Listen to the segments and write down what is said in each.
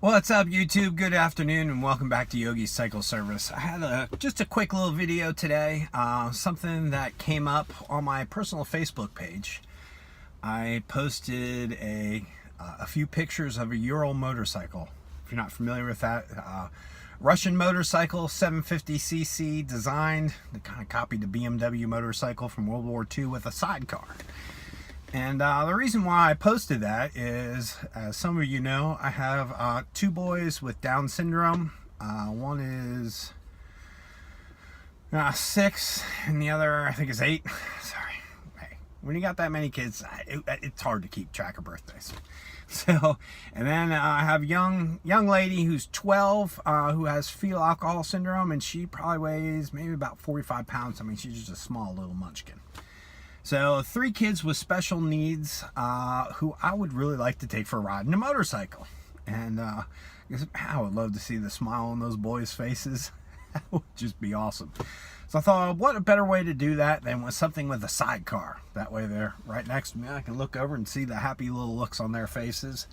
What's up, YouTube? Good afternoon and welcome back to Yogi's Cycle Service. I had just a quick little video today, something that came up on my personal Facebook page. I posted a few pictures of a Ural motorcycle. If you're not familiar with that, Russian motorcycle, 750cc, designed. They kind of copied the BMW motorcycle from World War II with a sidecar. And the reason why I posted that is, as some of you know, I have two boys with Down syndrome. One is 6 and the other I think is 8. Sorry. Hey, when you got that many kids, it's hard to keep track of birthdays. So, and then I have young lady who's 12 who has fetal alcohol syndrome, and she probably weighs maybe about 45 pounds. I mean, she's just a small little munchkin. So 3 kids with special needs who I would really like to take for a ride in a motorcycle. And I would love to see the smile on those boys' faces. That would just be awesome. So I thought, what a better way to do that than with something with a sidecar. That way they're right next to me. I can look over and see the happy little looks on their faces.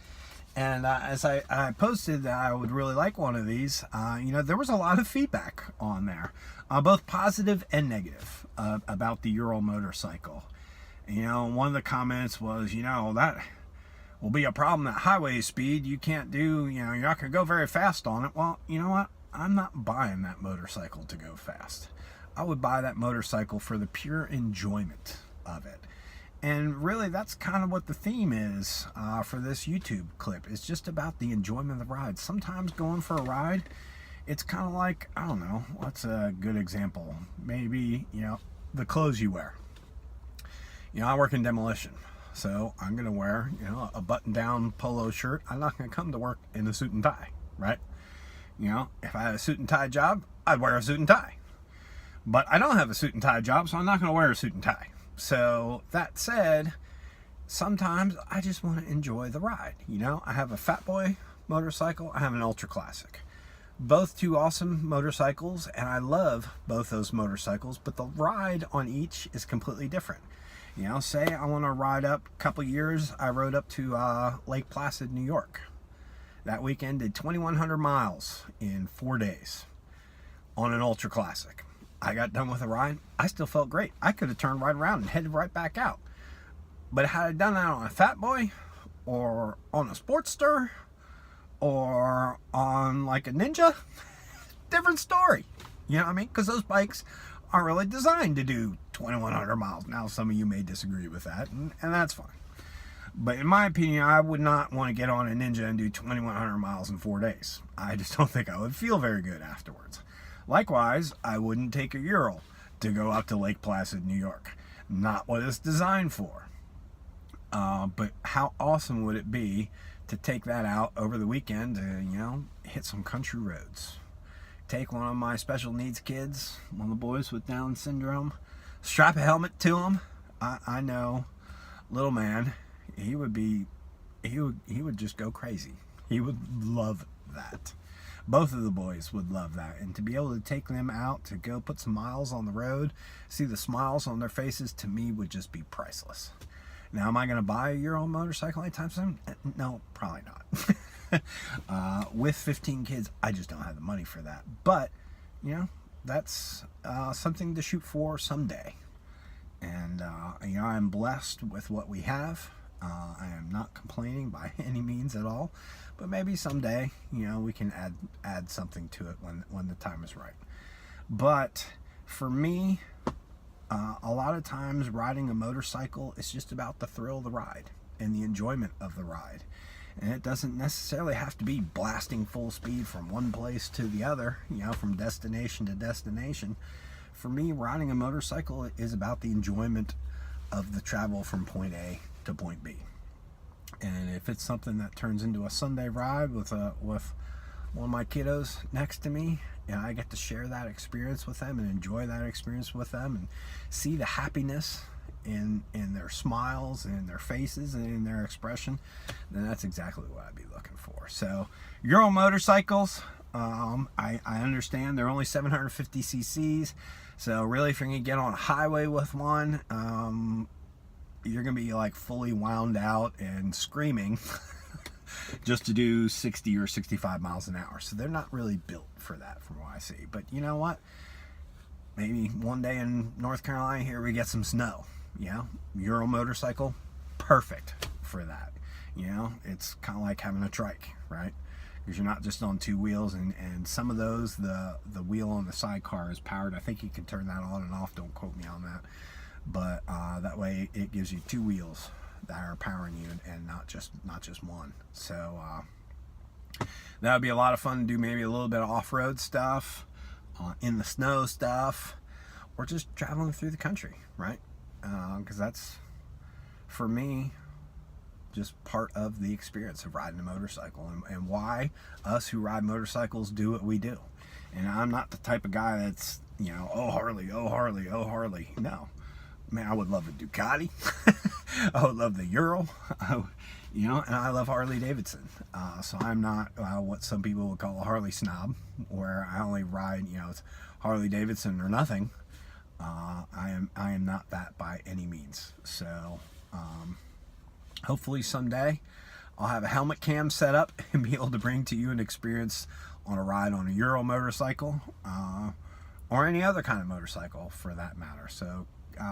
And as I posted that I would really like one of these, there was a lot of feedback on there, both positive and negative, about the Ural motorcycle. One of the comments was, that will be a problem at highway speed. You can't do, you're not going to go very fast on it. Well, you know what? I'm not buying that motorcycle to go fast. I would buy that motorcycle for the pure enjoyment of it. And really, that's kind of what the theme is for this YouTube clip. It's just about the enjoyment of the ride. Sometimes going for a ride, it's kind of like, I don't know, what's a good example? Maybe, the clothes you wear. I work in demolition, so I'm going to wear, a button-down polo shirt. I'm not going to come to work in a suit and tie, right? If I had a suit and tie job, I'd wear a suit and tie. But I don't have a suit and tie job, so I'm not going to wear a suit and tie. So that said, sometimes I just want to enjoy the ride. I have a Fat Boy motorcycle. I have an Ultra Classic. Both two awesome motorcycles, and I love both those motorcycles, but the ride on each is completely different. Say I want to ride up a couple years. I rode up to Lake Placid, New York. That weekend did 2,100 miles in 4 days on an Ultra Classic. I got done with the ride. I still felt great. I could have turned right around and headed right back out. But had I done that on a Fat Boy or on a Sportster or on like a Ninja, different story. You know what I mean? Because those bikes aren't really designed to do 2,100 miles. Now, some of you may disagree with that, and that's fine. But in my opinion, I would not want to get on a Ninja and do 2,100 miles in 4 days. I just don't think I would feel very good afterwards. Likewise, I wouldn't take a Ural to go up to Lake Placid, New York. Not what it's designed for. But how awesome would it be to take that out over the weekend to, hit some country roads. Take one of my special needs kids, one of the boys with Down syndrome, strap a helmet to him. I know, little man, he would just go crazy. He would love that. Both of the boys would love that, and to be able to take them out to go put some miles on the road, see the smiles on their faces, to me would just be priceless. Now, am I going to buy a Ural motorcycle anytime soon? No, probably not. With 15 kids, I just don't have the money for that. But, that's something to shoot for someday. And, I'm blessed with what we have. I am not complaining by any means at all. But maybe someday, we can add something to it when the time is right. But for me, a lot of times riding a motorcycle is just about the thrill of the ride and the enjoyment of the ride. And it doesn't necessarily have to be blasting full speed from one place to the other, from destination to destination. For me, riding a motorcycle is about the enjoyment of the travel from point A to point B. And if it's something that turns into a Sunday ride with one of my kiddos next to me, I get to share that experience with them and enjoy that experience with them and see the happiness in their smiles and in their faces and in their expression, then that's exactly what I'd be looking for. So Ural motorcycles, I understand they're only 750 cc's, so really if you're gonna get on a highway with one, you're gonna be like fully wound out and screaming just to do 60 or 65 miles an hour. So they're not really built for that from what I see. But you know what? Maybe one day in North Carolina here we get some snow. You know, Ural motorcycle, perfect for that. You know, it's kind of like having a trike, right? Because you're not just on two wheels, and some of those, the wheel on the sidecar is powered. I think you can turn that on and off, don't quote me on that, but that way it gives you two wheels that are powering you, and not just one. So that would be a lot of fun to do, maybe a little bit of off-road stuff, in the snow stuff, or just traveling through the country, right? Because that's, for me, just part of the experience of riding a motorcycle, and why us who ride motorcycles do what we do. And I'm not the type of guy that's, you know, oh Harley, oh Harley, oh Harley. No, man, I would love a Ducati. I would love the Ural, you know, and I love Harley Davidson. So I'm not what some people would call a Harley snob, where I only ride, you know, it's Harley Davidson or nothing. I am not that by any means. So hopefully someday I'll have a helmet cam set up and be able to bring to you an experience on a ride on a Ural motorcycle, or any other kind of motorcycle for that matter. So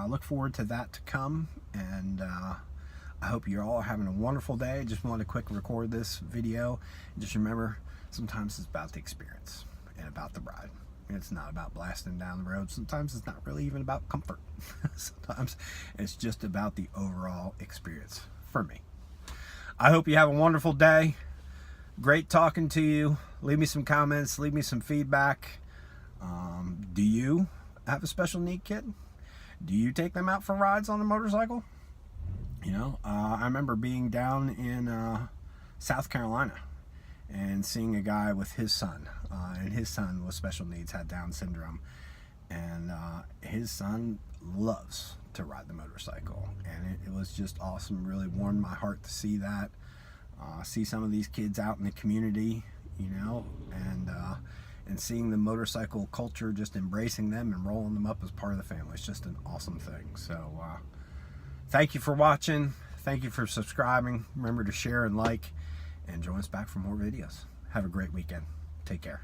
look forward to that to come, and I hope you're all having a wonderful day. Just wanted to quick record this video, and just remember, sometimes it's about the experience and about the ride. It's not about blasting down the road. Sometimes it's not really even about comfort. Sometimes it's just about the overall experience for me. I hope you have a wonderful day. Great talking to you. Leave me some comments, leave me some feedback. Do you have a special need kid? Do you take them out for rides on a motorcycle? You know, I remember being down in South Carolina and seeing a guy with his son, and his son with special needs, had Down syndrome, and his son loves to ride the motorcycle, and it was just awesome. Really warmed my heart to see that, see some of these kids out in the community, you know, and seeing the motorcycle culture, just embracing them and rolling them up as part of the family. It's just an awesome thing. So thank you for watching, thank you for subscribing. Remember to share and like, and join us back for more videos. Have a great weekend. Take care.